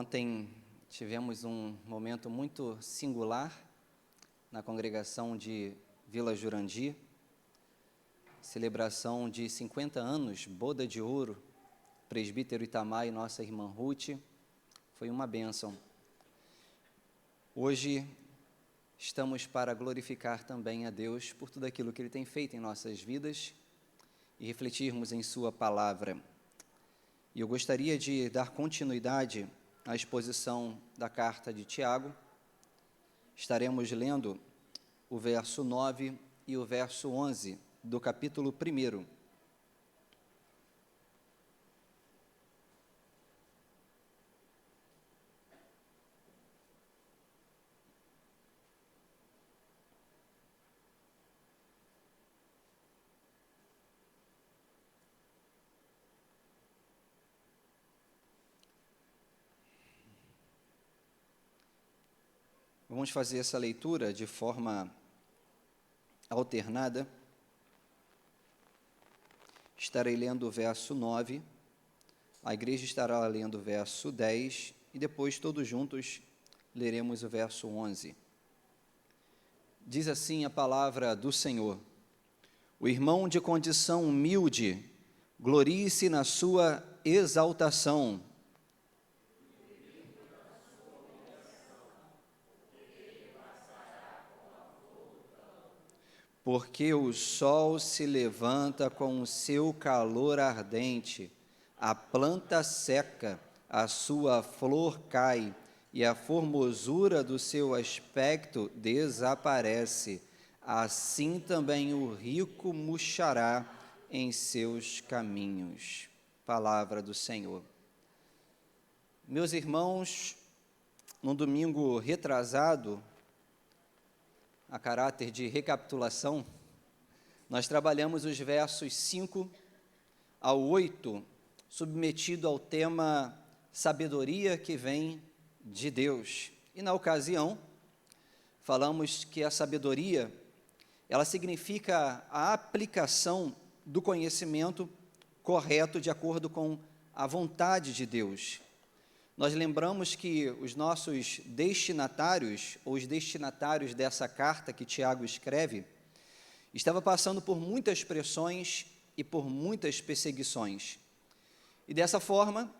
Ontem tivemos um momento muito singular na congregação de Vila Jurandir, celebração de 50 anos, boda de ouro, presbítero Itamar e nossa irmã Ruth, foi uma bênção. Hoje estamos para glorificar também a Deus por tudo aquilo que Ele tem feito em nossas vidas e refletirmos em Sua palavra. E eu gostaria de dar continuidade à exposição da carta de Tiago. Estaremos lendo o verso 9 e o verso 11 do capítulo 1. Vamos fazer essa leitura de forma alternada. Estarei lendo o verso 9, a igreja estará lendo o verso 10 e depois todos juntos leremos o verso 11. Diz assim a palavra do Senhor: o irmão de condição humilde, glorie-se na sua exaltação, porque o sol se levanta com o seu calor ardente, a planta seca, a sua flor cai, e a formosura do seu aspecto desaparece. Assim também o rico murchará em seus caminhos. Palavra do Senhor. Meus irmãos, no domingo retrasado, a caráter de recapitulação, nós trabalhamos os versos 5 ao 8, submetido ao tema sabedoria que vem de Deus. E na ocasião, falamos que a sabedoria, ela significa a aplicação do conhecimento correto de acordo com a vontade de Deus. Nós lembramos que os nossos destinatários, ou os destinatários dessa carta que Tiago escreve, estavam passando por muitas pressões e por muitas perseguições. E dessa forma,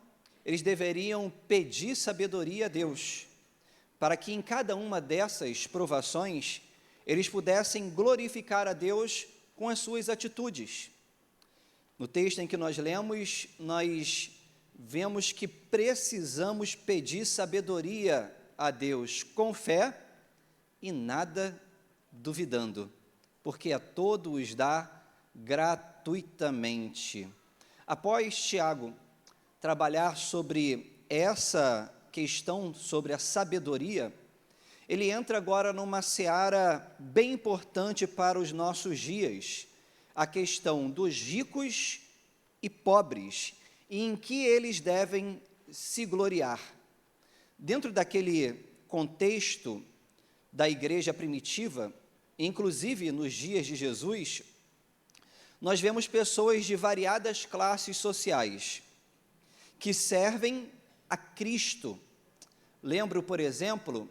eles deveriam pedir sabedoria a Deus, para que em cada uma dessas provações, eles pudessem glorificar a Deus com as suas atitudes. No texto em que nós lemos, nós vemos que precisamos pedir sabedoria a Deus com fé e nada duvidando, porque a todos dá gratuitamente. Após Tiago trabalhar sobre essa questão, sobre a sabedoria, ele entra agora numa seara bem importante para os nossos dias, a questão dos ricos e pobres, e em que eles devem se gloriar. Dentro daquele contexto da igreja primitiva, inclusive nos dias de Jesus, nós vemos pessoas de variadas classes sociais que servem a Cristo. Lembro, por exemplo,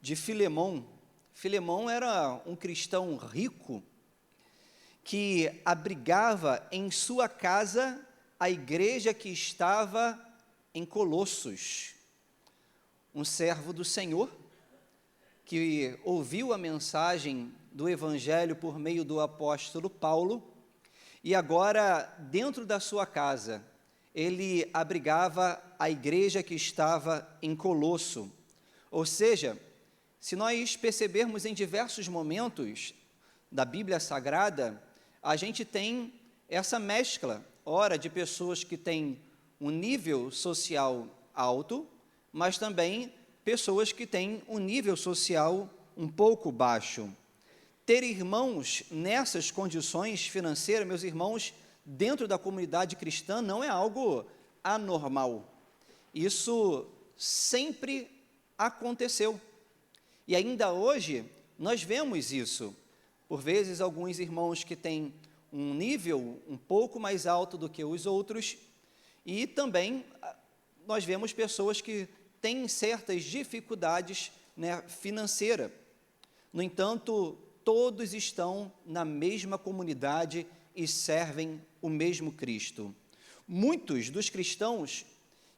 de Filemão. Filemão era um cristão rico que abrigava em sua casa a igreja que estava em Colossos, um servo do Senhor, que ouviu a mensagem do Evangelho por meio do apóstolo Paulo, e agora, dentro da sua casa, ele abrigava a igreja que estava em Colosso. Ou seja, se nós percebermos em diversos momentos da Bíblia Sagrada, a gente tem essa mescla, ora de pessoas que têm um nível social alto, mas também pessoas que têm um nível social um pouco baixo. Ter irmãos nessas condições financeiras, meus irmãos, dentro da comunidade cristã não é algo anormal. Isso sempre aconteceu. E ainda hoje nós vemos isso. Por vezes, alguns irmãos que têm um nível um pouco mais alto do que os outros, e também nós vemos pessoas que têm certas dificuldades, né, financeiras. No entanto, todos estão na mesma comunidade e servem o mesmo Cristo. Muitos dos cristãos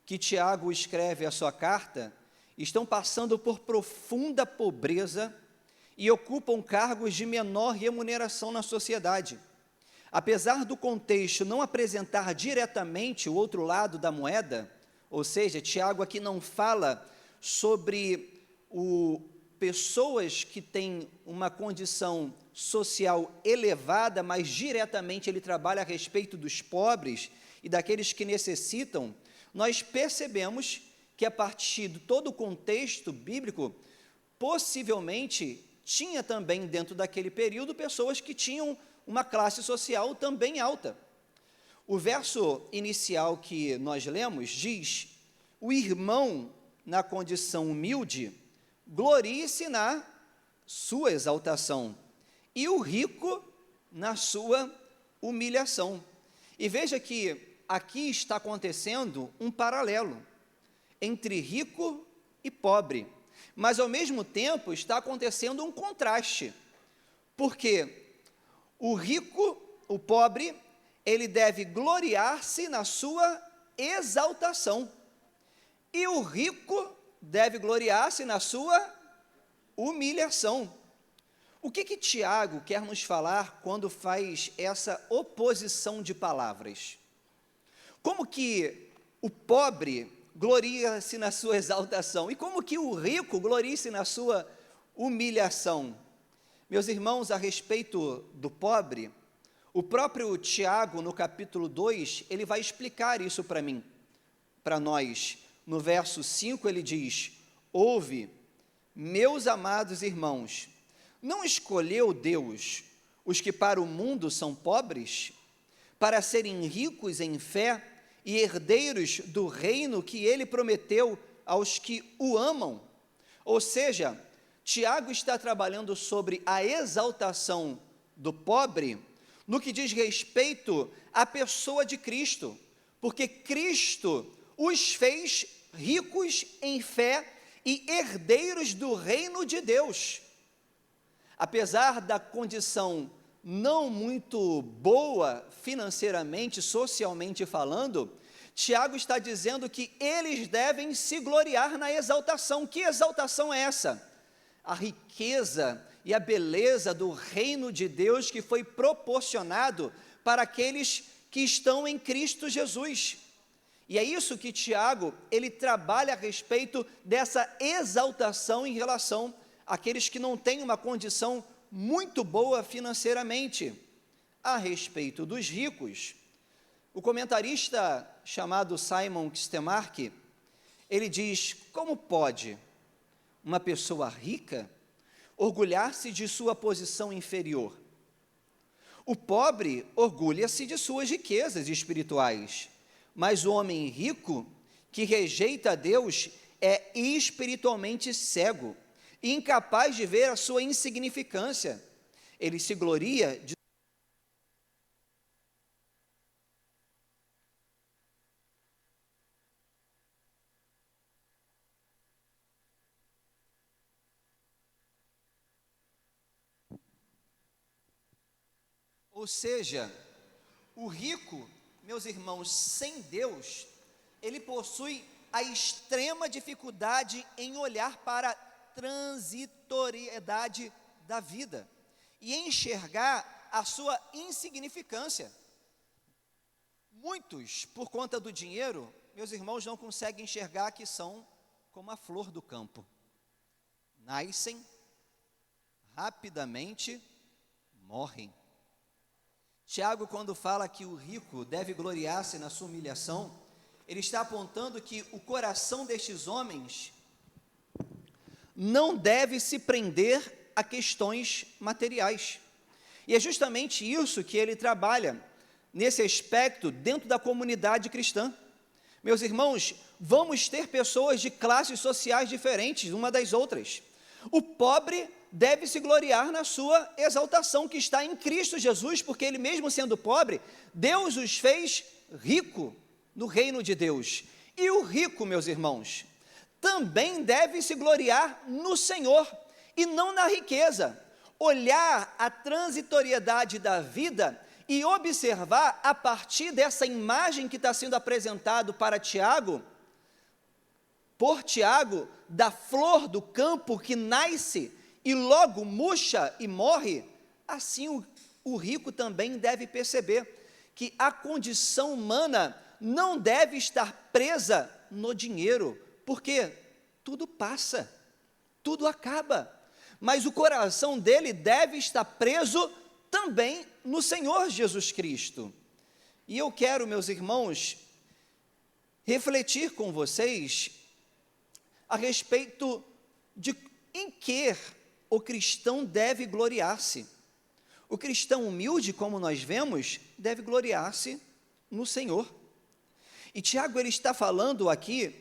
que Tiago escreve a sua carta estão passando por profunda pobreza e ocupam cargos de menor remuneração na sociedade. Apesar do contexto não apresentar diretamente o outro lado da moeda, ou seja, Tiago aqui não fala sobre pessoas que têm uma condição social elevada, mas diretamente ele trabalha a respeito dos pobres e daqueles que necessitam. Nós percebemos que a partir de todo o contexto bíblico, possivelmente tinha também dentro daquele período pessoas que tinham uma classe social também alta. O verso inicial que nós lemos diz: o irmão na condição humilde glorie-se na sua exaltação, e o rico na sua humilhação. E veja que aqui está acontecendo um paralelo entre rico e pobre, mas ao mesmo tempo está acontecendo um contraste, porque o rico, o pobre, ele deve gloriar-se na sua exaltação, e o rico deve gloriar-se na sua humilhação. O que Tiago quer nos falar quando faz essa oposição de palavras? Como que o pobre gloria-se na sua exaltação, e como que o rico gloria-se na sua humilhação? Meus irmãos, a respeito do pobre, o próprio Tiago, no capítulo 2, ele vai explicar isso para nós. No verso 5 ele diz: ouve, meus amados irmãos, não escolheu Deus os que para o mundo são pobres, para serem ricos em fé e herdeiros do reino que ele prometeu aos que o amam? Ou seja, Tiago está trabalhando sobre a exaltação do pobre no que diz respeito à pessoa de Cristo, porque Cristo os fez ricos em fé e herdeiros do reino de Deus. Apesar da condição não muito boa financeiramente, socialmente falando, Tiago está dizendo que eles devem se gloriar na exaltação. Que exaltação é essa? A riqueza e a beleza do reino de Deus que foi proporcionado para aqueles que estão em Cristo Jesus. E é isso que Tiago, ele trabalha a respeito dessa exaltação em relação àqueles que não têm uma condição muito boa financeiramente. A respeito dos ricos, o comentarista chamado Simon Kistemaker, ele diz: como pode uma pessoa rica orgulhar-se de sua posição inferior? O pobre orgulha-se de suas riquezas espirituais, mas o homem rico que rejeita a Deus é espiritualmente cego e incapaz de ver a sua insignificância. Ele se gloria de Ou seja, o rico, meus irmãos, sem Deus, ele possui a extrema dificuldade em olhar para a transitoriedade da vida e enxergar a sua insignificância. Muitos, por conta do dinheiro, meus irmãos, não conseguem enxergar que são como a flor do campo. Nascem, rapidamente morrem. Tiago, quando fala que o rico deve gloriar-se na sua humilhação, ele está apontando que o coração destes homens não deve se prender a questões materiais. E é justamente isso que ele trabalha nesse aspecto dentro da comunidade cristã. Meus irmãos, vamos ter pessoas de classes sociais diferentes uma das outras. O pobre deve se gloriar na sua exaltação que está em Cristo Jesus, porque ele mesmo sendo pobre, Deus os fez rico no reino de Deus. E o rico, meus irmãos, também deve se gloriar no Senhor e não na riqueza. Olhar a transitoriedade da vida e observar a partir dessa imagem que está sendo apresentado para Tiago, por Tiago, da flor do campo que nasce e logo murcha e morre, assim o rico também deve perceber que a condição humana não deve estar presa no dinheiro, porque tudo passa, tudo acaba, mas o coração dele deve estar preso também no Senhor Jesus Cristo. E eu quero, meus irmãos, refletir com vocês a respeito de em que o cristão deve gloriar-se. O cristão humilde, como nós vemos, deve gloriar-se no Senhor. E Tiago, ele está falando aqui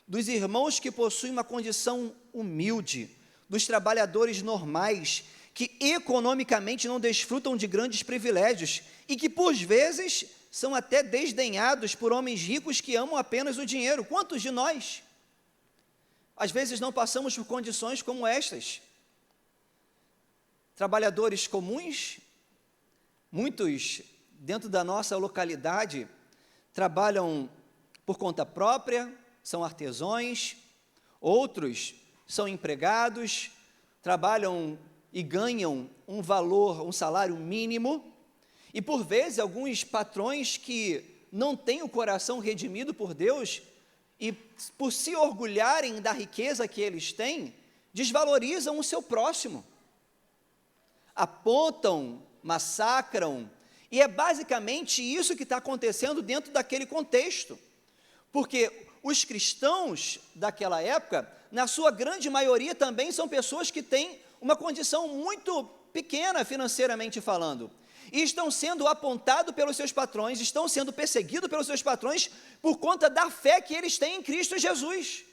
dos irmãos que possuem uma condição humilde, dos trabalhadores normais, que economicamente não desfrutam de grandes privilégios e que, por vezes, são até desdenhados por homens ricos que amam apenas o dinheiro. Quantos de nós, às vezes, não passamos por condições como estas? Trabalhadores comuns, muitos dentro da nossa localidade trabalham por conta própria, são artesãos, outros são empregados, trabalham e ganham um valor, um salário mínimo, e por vezes alguns patrões que não têm o coração redimido por Deus e por se orgulharem da riqueza que eles têm, desvalorizam o seu próximo, apontam, massacram, e é basicamente isso que está acontecendo dentro daquele contexto, porque os cristãos daquela época, na sua grande maioria também são pessoas que têm uma condição muito pequena financeiramente falando, e estão sendo apontados pelos seus patrões, estão sendo perseguidos pelos seus patrões por conta da fé que eles têm em Cristo Jesus.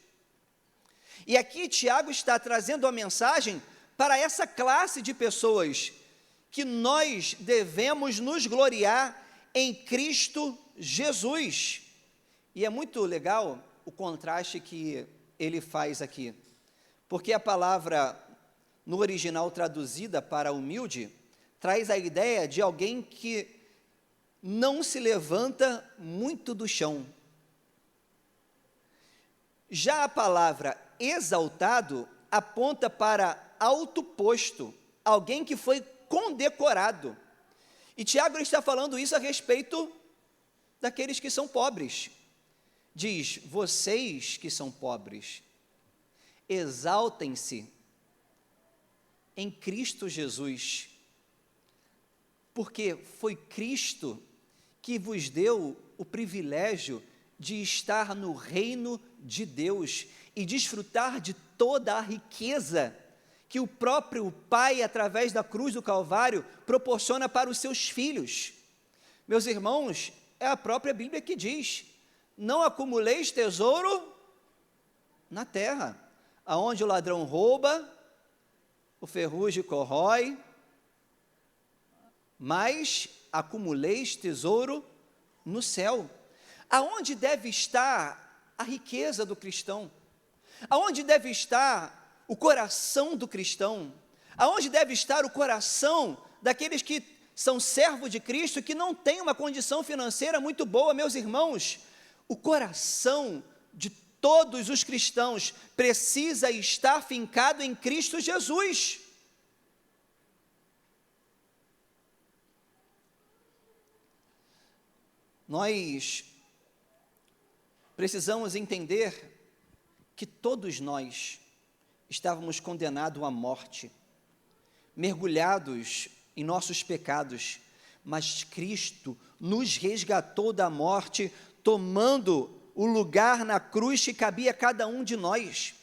E aqui Tiago está trazendo a mensagem para essa classe de pessoas, que nós devemos nos gloriar em Cristo Jesus. E é muito legal o contraste que ele faz aqui, porque a palavra no original traduzida para humilde traz a ideia de alguém que não se levanta muito do chão. Já a palavra exaltado aponta para alto posto, alguém que foi condecorado. E Tiago está falando isso a respeito daqueles que são pobres. Diz: vocês que são pobres, exaltem-se em Cristo Jesus, porque foi Cristo que vos deu o privilégio de estar no reino de Deus e desfrutar de toda a riqueza que o próprio Pai, através da cruz do Calvário, proporciona para os seus filhos. Meus irmãos, é a própria Bíblia que diz: não acumuleis tesouro na terra, aonde o ladrão rouba, o ferrugem corrói, mas acumuleis tesouro no céu. Aonde deve estar a riqueza do cristão? Aonde deve estar o coração do cristão? Aonde deve estar o coração daqueles que são servos de Cristo, que não têm uma condição financeira muito boa? Meus irmãos, o coração de todos os cristãos precisa estar fincado em Cristo Jesus. Nós precisamos entender que todos nós estávamos condenados à morte, mergulhados em nossos pecados, mas Cristo nos resgatou da morte, tomando o lugar na cruz que cabia a cada um de nós.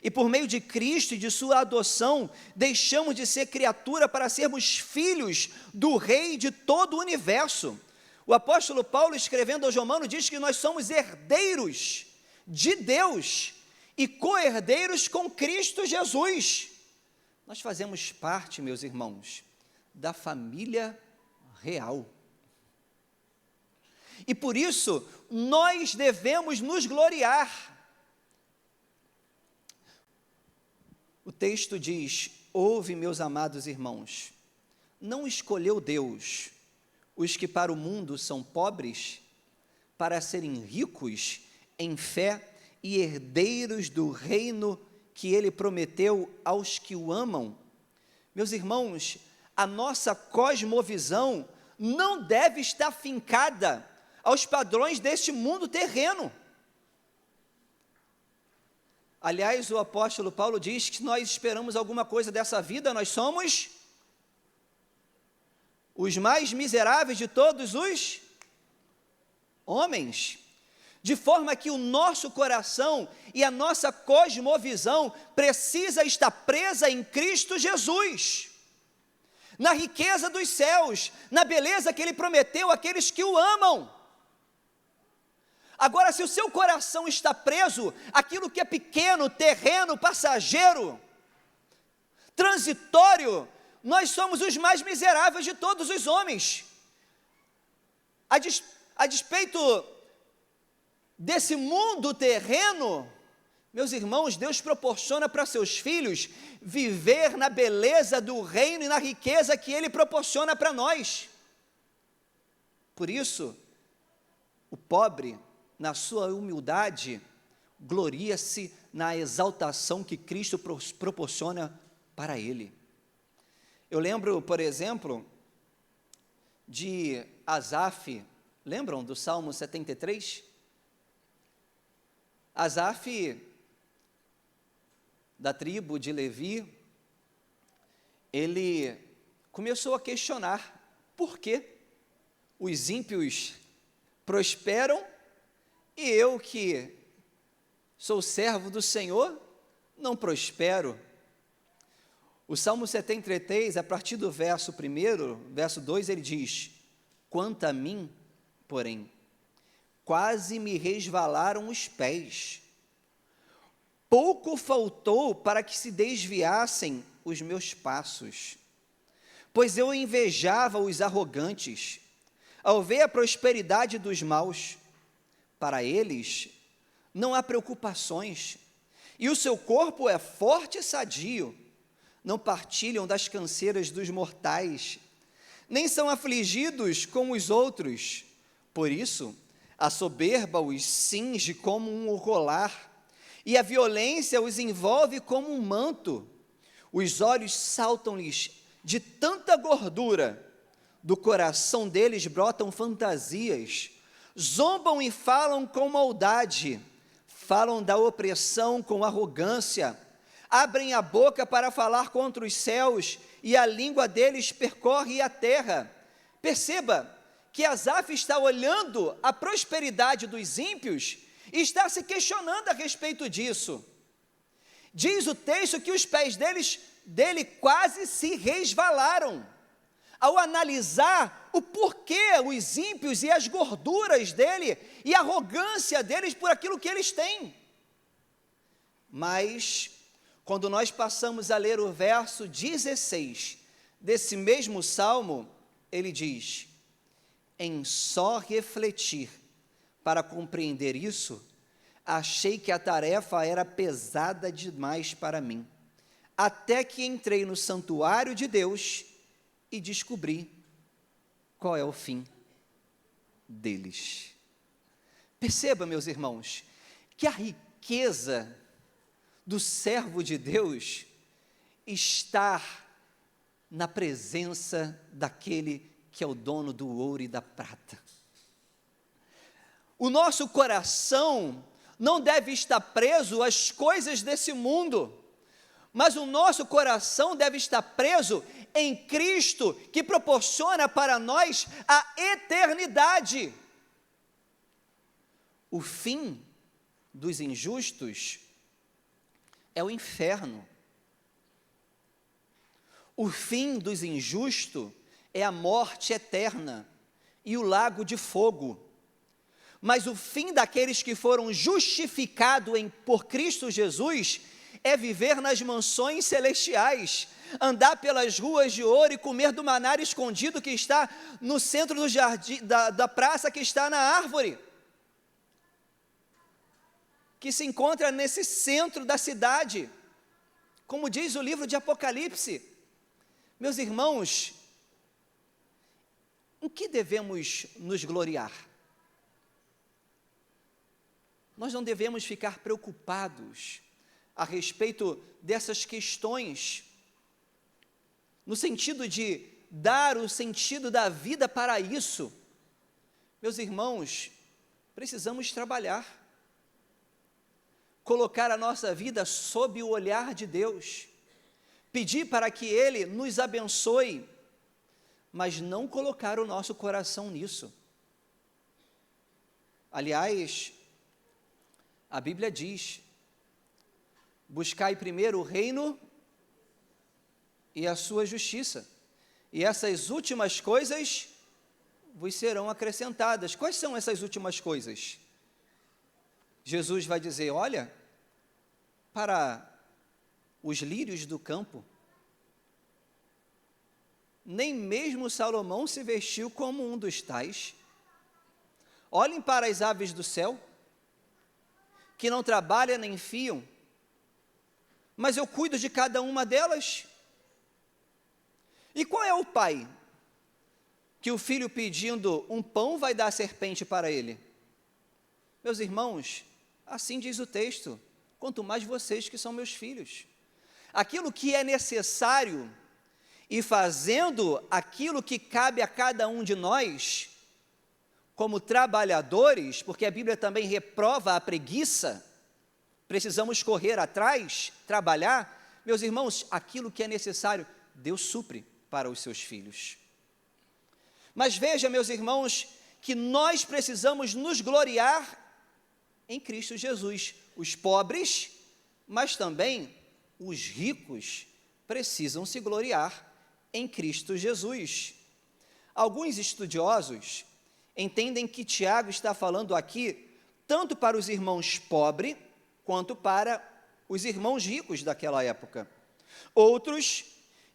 E por meio de Cristo e de sua adoção, deixamos de ser criatura para sermos filhos do Rei de todo o universo. O apóstolo Paulo, escrevendo aos Romanos, diz que nós somos herdeiros de Deus e co-herdeiros com Cristo Jesus. Nós fazemos parte, meus irmãos, da família real. E por isso, nós devemos nos gloriar. O texto diz: ouve, meus amados irmãos, não escolheu Deus os que para o mundo são pobres, para serem ricos em fé e herdeiros do reino que ele prometeu aos que o amam? Meus irmãos, a nossa cosmovisão não deve estar fincada aos padrões deste mundo terreno. Aliás, o apóstolo Paulo diz que nós esperamos alguma coisa dessa vida, nós somos os mais miseráveis de todos os homens, de forma que o nosso coração e a nossa cosmovisão precisa estar presa em Cristo Jesus, na riqueza dos céus, na beleza que Ele prometeu àqueles que o amam. Agora, se o seu coração está preso àquilo que é pequeno, terreno, passageiro, transitório, nós somos os mais miseráveis de todos os homens. A despeito desse mundo terreno, meus irmãos, Deus proporciona para seus filhos viver na beleza do reino e na riqueza que Ele proporciona para nós. Por isso, o pobre, na sua humildade, gloria-se na exaltação que Cristo proporciona para ele. Eu lembro, por exemplo, de Asaf, lembram do Salmo 73? Asaf, da tribo de Levi, ele começou a questionar por que os ímpios prosperam e eu, que sou servo do Senhor, não prospero. O Salmo 73, a partir do verso 1, verso 2, ele diz: quanto a mim, porém, quase me resvalaram os pés. Pouco faltou para que se desviassem os meus passos, pois eu invejava os arrogantes, ao ver a prosperidade dos maus. Para eles não há preocupações, e o seu corpo é forte e sadio, não partilham das canseiras dos mortais, nem são afligidos como os outros. Por isso, a soberba os cinge como um colar, e a violência os envolve como um manto. Os olhos saltam-lhes de tanta gordura, do coração deles brotam fantasias, zombam e falam com maldade, falam da opressão com arrogância, abrem a boca para falar contra os céus, e a língua deles percorre a terra. Perceba que Asaf está olhando a prosperidade dos ímpios e está se questionando a respeito disso. Diz o texto que os pés dele quase se resvalaram, ao analisar o porquê os ímpios e as gorduras dele e a arrogância deles por aquilo que eles têm. Mas, quando nós passamos a ler o verso 16 desse mesmo salmo, ele diz: em só refletir para compreender isso, achei que a tarefa era pesada demais para mim, até que entrei no santuário de Deus e descobri qual é o fim deles. Perceba, meus irmãos, que a riqueza do servo de Deus está na presença daquele que é o dono do ouro e da prata. O nosso coração não deve estar preso às coisas desse mundo, mas o nosso coração deve estar preso em Cristo, que proporciona para nós a eternidade. O fim dos injustos é o inferno. O fim dos injustos é a morte eterna e o lago de fogo. Mas o fim daqueles que foram justificados por Cristo Jesus é viver nas mansões celestiais, andar pelas ruas de ouro e comer do maná escondido que está no centro do jardim, da praça que está na árvore. que se encontra nesse centro da cidade, como diz o livro de Apocalipse. Meus irmãos, em que devemos nos gloriar? Nós não devemos ficar preocupados a respeito dessas questões, no sentido de dar o sentido da vida para isso. Meus irmãos, precisamos trabalhar, colocar a nossa vida sob o olhar de Deus, pedir para que Ele nos abençoe, mas não colocar o nosso coração nisso. Aliás, a Bíblia diz: buscai primeiro o reino e a sua justiça, e essas últimas coisas vos serão acrescentadas. Quais são essas últimas coisas? Jesus vai dizer: olha, para os lírios do campo, nem mesmo Salomão se vestiu como um dos tais. Olhem para as aves do céu, que não trabalham nem fiam, mas eu cuido de cada uma delas. E qual é o pai que o filho pedindo um pão vai dar a serpente para ele? Meus irmãos, assim diz o texto: quanto mais vocês que são meus filhos. Aquilo que é necessário, e fazendo aquilo que cabe a cada um de nós, como trabalhadores, porque a Bíblia também reprova a preguiça, precisamos correr atrás, trabalhar. Meus irmãos, aquilo que é necessário, Deus supre para os seus filhos. Mas veja, meus irmãos, que nós precisamos nos gloriar em Cristo Jesus. Os pobres, mas também os ricos, precisam se gloriar em Cristo Jesus. Alguns estudiosos entendem que Tiago está falando aqui tanto para os irmãos pobres quanto para os irmãos ricos daquela época. Outros,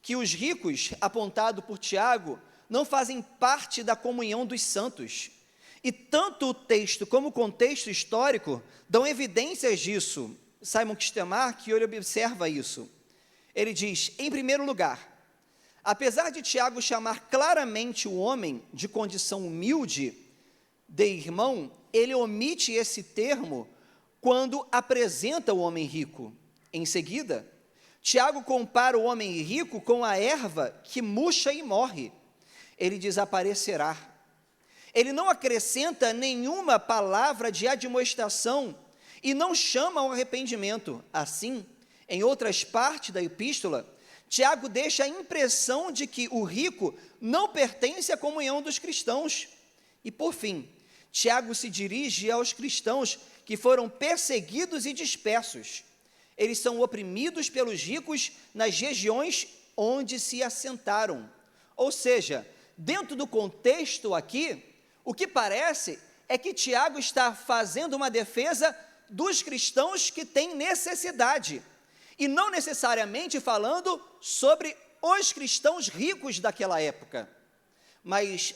que os ricos, apontado por Tiago, não fazem parte da comunhão dos santos. E tanto o texto como o contexto histórico dão evidências disso. Simon Kistemaker, ele observa isso. Ele diz: em primeiro lugar, apesar de Tiago chamar claramente o homem de condição humilde de irmão, ele omite esse termo quando apresenta o homem rico. Em seguida, Tiago compara o homem rico com a erva que murcha e morre. Ele desaparecerá. Ele não acrescenta nenhuma palavra de admoestação e não chama ao arrependimento. Assim, em outras partes da epístola, Tiago deixa a impressão de que o rico não pertence à comunhão dos cristãos. E, por fim, Tiago se dirige aos cristãos que foram perseguidos e dispersos. Eles são oprimidos pelos ricos nas regiões onde se assentaram. Ou seja, dentro do contexto aqui, o que parece é que Tiago está fazendo uma defesa dos cristãos que têm necessidade, e não necessariamente falando sobre os cristãos ricos daquela época. Mas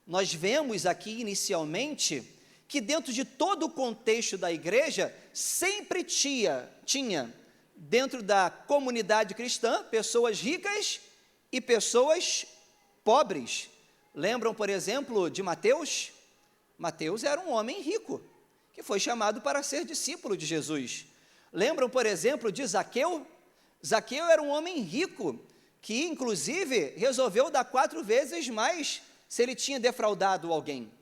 nós vemos aqui inicialmente que dentro de todo o contexto da igreja, sempre tinha dentro da comunidade cristã, pessoas ricas e pessoas pobres. Lembram, por exemplo, de Mateus? Mateus era um homem rico, que foi chamado para ser discípulo de Jesus. Lembram, por exemplo, de Zaqueu? Zaqueu era um homem rico, que inclusive resolveu dar 4 vezes mais se ele tinha defraudado alguém.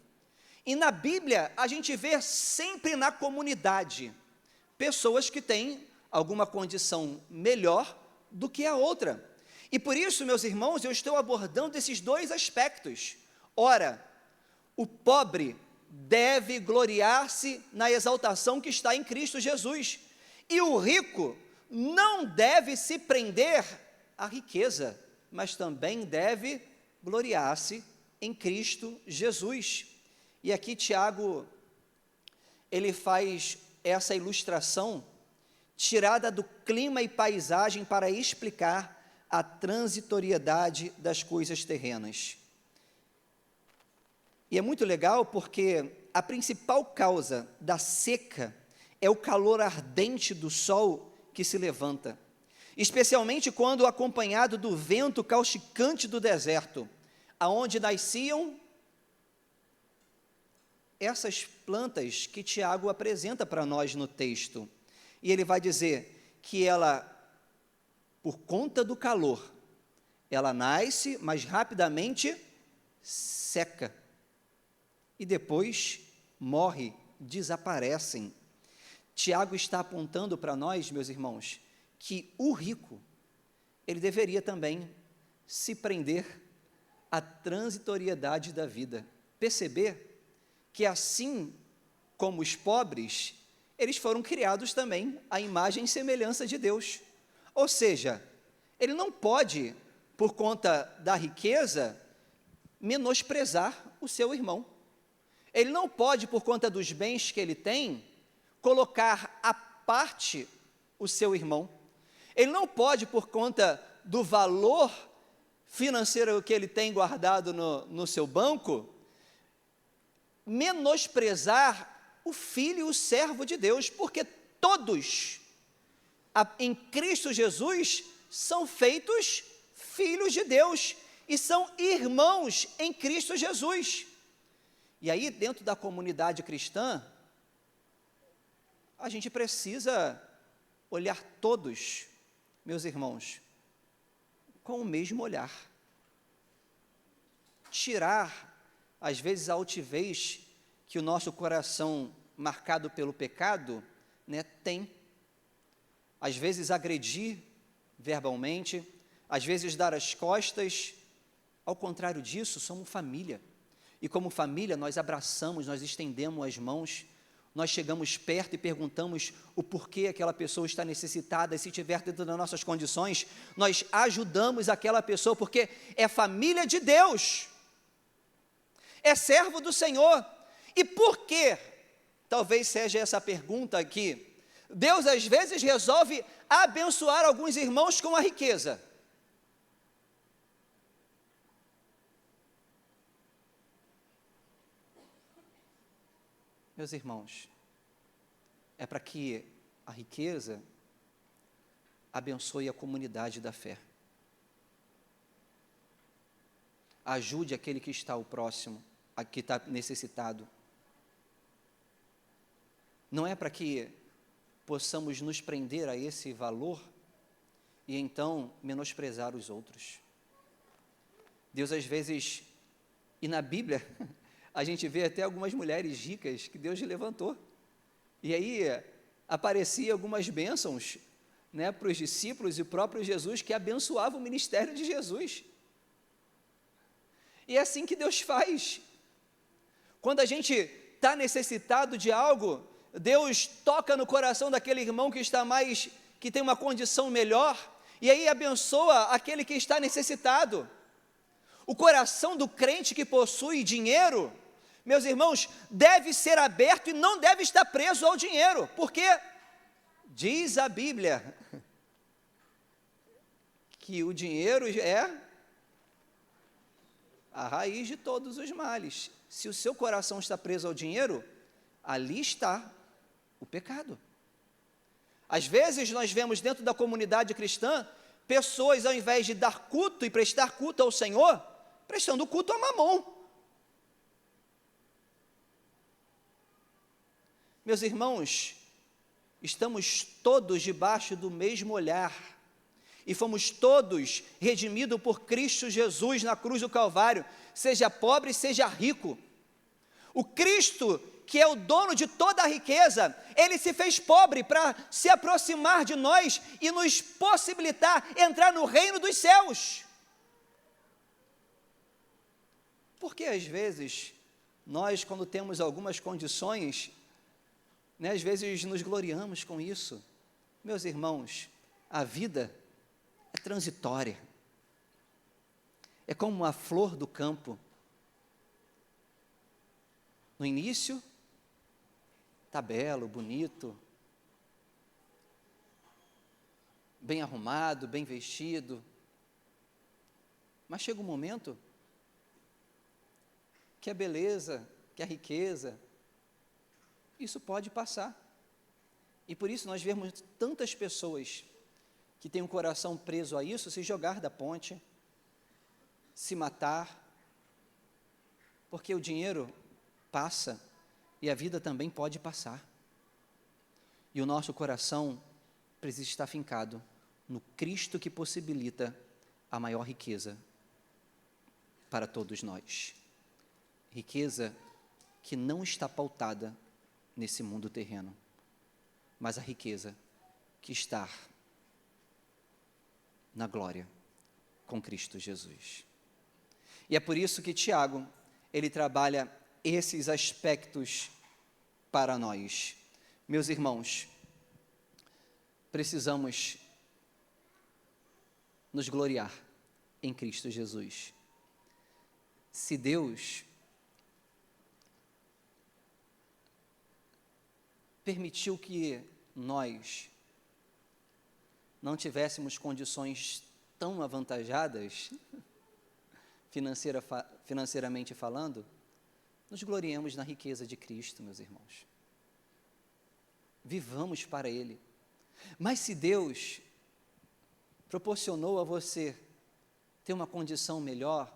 E na Bíblia, a gente vê sempre na comunidade pessoas que têm alguma condição melhor do que a outra. E por isso, meus irmãos, eu estou abordando esses 2 aspectos. Ora, o pobre deve gloriar-se na exaltação que está em Cristo Jesus. E o rico não deve se prender à riqueza, mas também deve gloriar-se em Cristo Jesus. E aqui Tiago, ele faz essa ilustração tirada do clima e paisagem para explicar a transitoriedade das coisas terrenas. E é muito legal porque a principal causa da seca é o calor ardente do sol que se levanta, especialmente quando acompanhado do vento causticante do deserto, aonde nasciam essas plantas que Tiago apresenta para nós no texto. E ele vai dizer que ela, por conta do calor, ela nasce, mas rapidamente seca. E depois morre, desaparecem. Tiago está apontando para nós, meus irmãos, que o rico, ele deveria também se prender à transitoriedade da vida. Perceber que assim como os pobres, eles foram criados também à imagem e semelhança de Deus. Ou seja, ele não pode, por conta da riqueza, menosprezar o seu irmão. Ele não pode, por conta dos bens que ele tem, colocar à parte o seu irmão. Ele não pode, por conta do valor financeiro que ele tem guardado no seu banco, menosprezar o filho e o servo de Deus, porque todos, em Cristo Jesus, são feitos filhos de Deus e são irmãos em Cristo Jesus. E aí, dentro da comunidade cristã, a gente precisa olhar todos, meus irmãos, com o mesmo olhar. Tirar, às vezes, a altivez que o nosso coração, marcado pelo pecado, tem. Às vezes agredir verbalmente, às vezes dar as costas. Ao contrário disso, somos família. E como família, nós abraçamos, nós estendemos as mãos, nós chegamos perto e perguntamos o porquê aquela pessoa está necessitada, e se estiver dentro das nossas condições, nós ajudamos aquela pessoa, porque é família de Deus, é servo do Senhor. E por quê? Talvez seja essa pergunta aqui. Deus às vezes resolve abençoar alguns irmãos com a riqueza. Meus irmãos, é para que a riqueza abençoe a comunidade da fé. Ajude aquele que está ao próximo, a que está necessitado. Não é para que possamos nos prender a esse valor e então menosprezar os outros. Deus às vezes, e na Bíblia, a gente vê até algumas mulheres ricas que Deus levantou. E aí apareciam algumas bênçãos, para os discípulos e o próprio Jesus, que abençoava o ministério de Jesus. E é assim que Deus faz. Quando a gente está necessitado de algo, Deus toca no coração daquele irmão que tem uma condição melhor, e aí abençoa aquele que está necessitado. O coração do crente que possui dinheiro, meus irmãos, deve ser aberto e não deve estar preso ao dinheiro, porque diz a Bíblia que o dinheiro é a raiz de todos os males. Se o seu coração está preso ao dinheiro, ali está o pecado. Às vezes nós vemos dentro da comunidade cristã, pessoas ao invés de dar culto e prestar culto ao Senhor, prestando culto a Mamon. Meus irmãos, estamos todos debaixo do mesmo olhar, e fomos todos redimidos por Cristo Jesus na cruz do Calvário, seja pobre, seja rico. O Cristo, que é o dono de toda a riqueza, ele se fez pobre para se aproximar de nós e nos possibilitar entrar no reino dos céus. Porque às vezes, nós quando temos algumas condições, às vezes nos gloriamos com isso. Meus irmãos, a vida é transitória. É como a flor do campo. No início, está belo, bonito, bem arrumado, bem vestido. Mas chega um momento que a beleza, que a riqueza, isso pode passar. E por isso nós vemos tantas pessoas que têm um coração preso a isso, se jogar da ponte, se matar, porque o dinheiro passa e a vida também pode passar. E o nosso coração precisa estar fincado no Cristo que possibilita a maior riqueza para todos nós. Riqueza que não está pautada nesse mundo terreno, mas a riqueza que está na glória com Cristo Jesus. E é por isso que Tiago, ele trabalha esses aspectos para nós. Meus irmãos, precisamos nos gloriar em Cristo Jesus. Se Deus permitiu que nós não tivéssemos condições tão avantajadas, financeiramente falando, nos gloriemos na riqueza de Cristo, meus irmãos. Vivamos para Ele. Mas se Deus proporcionou a você ter uma condição melhor,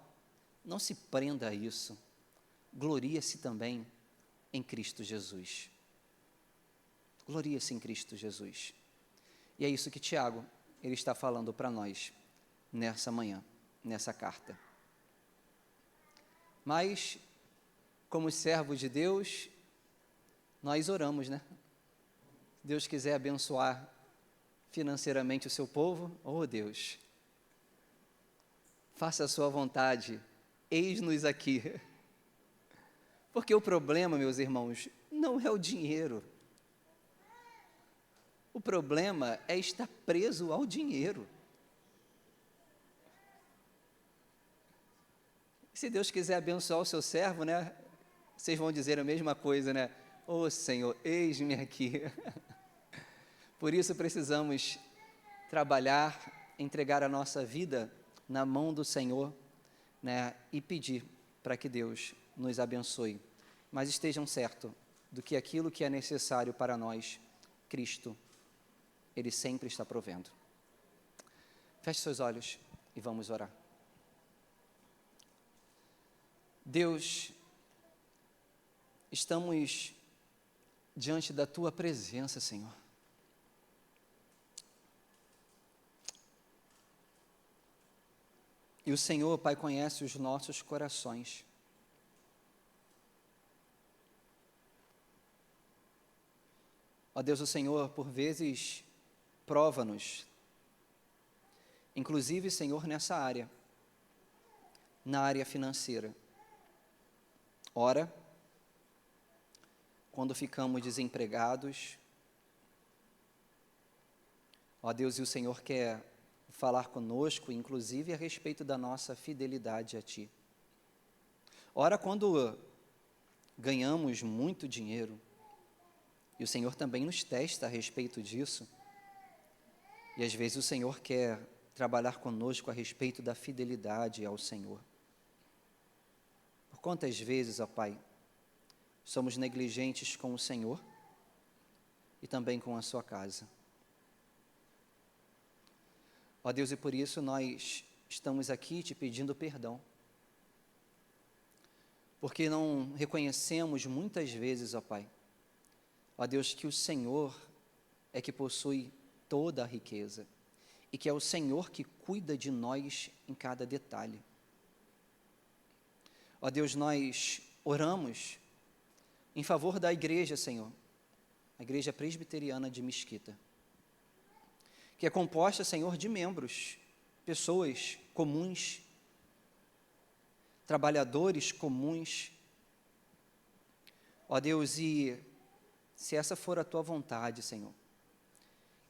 não se prenda a isso. Glorie-se também em Cristo Jesus. Glorie-se em Cristo Jesus. E é isso que Tiago, ele está falando para nós nessa manhã, nessa carta. Mas, como servos de Deus, nós oramos, né? Se Deus quiser abençoar financeiramente o seu povo, oh Deus, faça a sua vontade, eis-nos aqui. Porque o problema, meus irmãos, não é o dinheiro. O problema é estar preso ao dinheiro. Se Deus quiser abençoar o seu servo, né? Vocês vão dizer a mesma coisa, né? Ô Senhor, eis-me aqui. Por isso precisamos trabalhar, entregar a nossa vida na mão do Senhor, né? E pedir para que Deus nos abençoe. Mas estejam certos do que aquilo que é necessário para nós, Cristo, Ele sempre está provendo. Feche seus olhos e vamos orar. Deus, estamos diante da Tua presença, Senhor. E o Senhor, Pai, conhece os nossos corações. Ó Deus, o Senhor, por vezes, prova-nos, inclusive, Senhor, nessa área, na área financeira. Ora, quando ficamos desempregados, ó Deus, e o Senhor quer falar conosco, inclusive a respeito da nossa fidelidade a Ti. Ora, quando ganhamos muito dinheiro, e o Senhor também nos testa a respeito disso, e às vezes o Senhor quer trabalhar conosco a respeito da fidelidade ao Senhor. Por quantas vezes, ó Pai, somos negligentes com o Senhor e também com a sua casa. Ó Deus, e por isso nós estamos aqui te pedindo perdão, porque não reconhecemos muitas vezes, ó Pai, ó Deus, que o Senhor é que possui toda a riqueza e que é o Senhor que cuida de nós em cada detalhe. Ó Deus, nós oramos em favor da igreja, Senhor, a Igreja Presbiteriana de Mesquita, que é composta, Senhor, de membros, pessoas comuns, trabalhadores comuns. Ó Deus, e se essa for a Tua vontade, Senhor,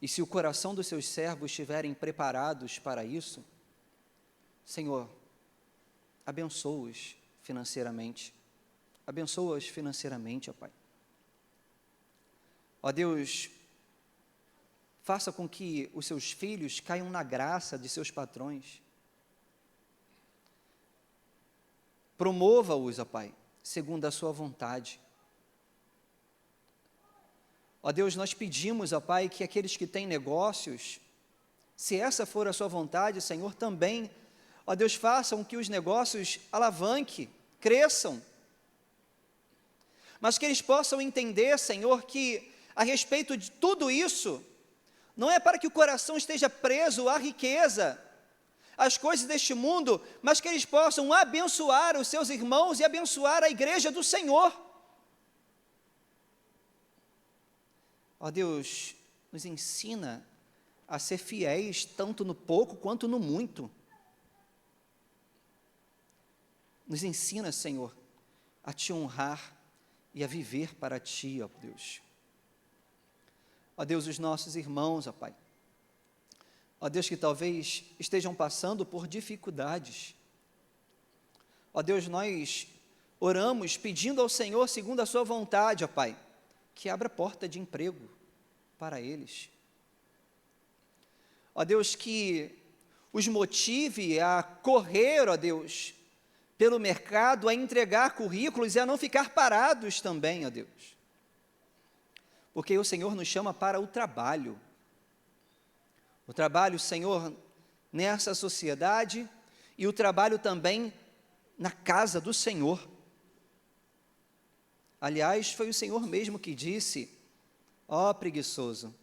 e se o coração dos Seus servos estiverem preparados para isso, Senhor, abençoa-os financeiramente. Abençoa-os financeiramente, ó Pai. Ó Deus, faça com que os Seus filhos caiam na graça de seus patrões. Promova-os, ó Pai, segundo a Sua vontade. Ó Deus, nós pedimos, ó Pai, que aqueles que têm negócios, se essa for a sua vontade, Senhor, também, ó Deus, façam que os negócios alavanquem, cresçam, mas que eles possam entender, Senhor, que a respeito de tudo isso, não é para que o coração esteja preso à riqueza, às coisas deste mundo, mas que eles possam abençoar os seus irmãos e abençoar a igreja do Senhor. Ó Deus, nos ensina a ser fiéis tanto no pouco quanto no muito. Nos ensina, Senhor, a te honrar e a viver para ti, ó Deus. Ó Deus, os nossos irmãos, ó Pai, ó Deus, que talvez estejam passando por dificuldades. Ó Deus, nós oramos pedindo ao Senhor, segundo a sua vontade, ó Pai, que abra porta de emprego para eles. Ó Deus, que os motive a correr, ó Deus, pelo mercado, a entregar currículos e a não ficar parados também, ó Deus. Porque o Senhor nos chama para o trabalho. O trabalho, Senhor, nessa sociedade e o trabalho também na casa do Senhor. Aliás, foi o Senhor mesmo que disse: ó preguiçoso,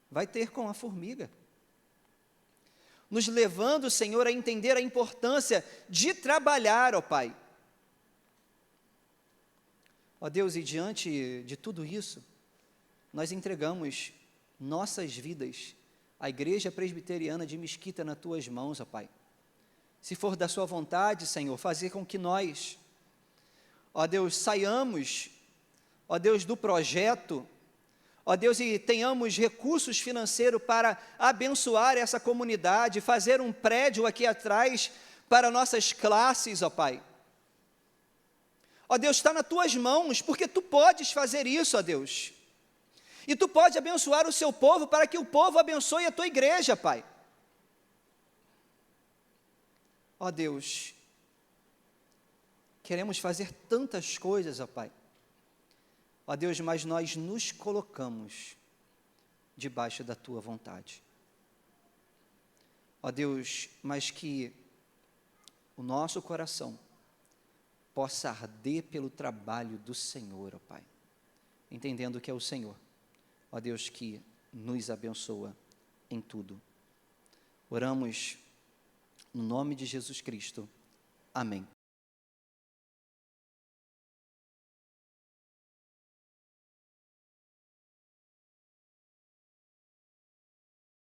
vai ter com a formiga. Nos levando, Senhor, a entender a importância de trabalhar, ó Pai. Ó Deus, e diante de tudo isso, nós entregamos nossas vidas à Igreja Presbiteriana de Mesquita nas tuas mãos, ó Pai. Se for da sua vontade, Senhor, fazer com que nós, ó Deus, saiamos, ó Deus, do projeto, ó Deus, e tenhamos recursos financeiros para abençoar essa comunidade, fazer um prédio aqui atrás para nossas classes, ó Pai. Ó Deus, está nas tuas mãos, porque tu podes fazer isso, ó Deus. E tu pode abençoar o seu povo para que o povo abençoe a tua igreja, Pai. Ó Deus, queremos fazer tantas coisas, ó Pai. Ó Deus, mas nós nos colocamos debaixo da tua vontade. Ó Deus, mas que o nosso coração possa arder pelo trabalho do Senhor, ó Pai, entendendo que é o Senhor, ó Deus, que nos abençoa em tudo. Oramos no nome de Jesus Cristo. Amém.